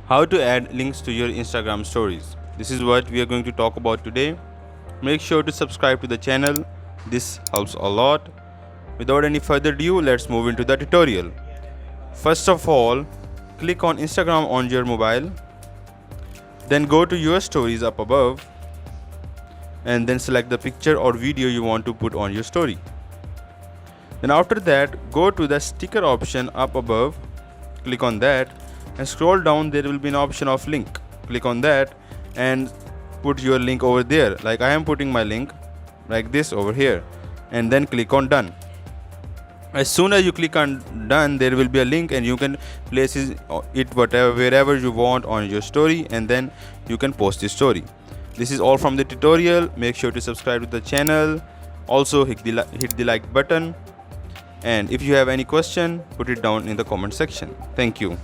How to add links to your Instagram stories. This is what we are going to talk about today. Make sure to subscribe to the channel. This helps a lot. Without any further ado, let's move into the tutorial. First of all, click on Instagram on your mobile. Then go to your stories up above and then select the picture or video you want to put on your story. Then after that, go to the sticker option up above, click on that and scroll down. There will be an option of link. Click on that and put your link over there. Like I am putting my link like this over here, and then click on done. As soon as you click on done, there will be a link and you can place it wherever you want on your story, and then you can post the story. This is all from the tutorial. Make sure to subscribe to the channel. Also hit the like button, and if you have any question, put it down in the comment section. Thank you.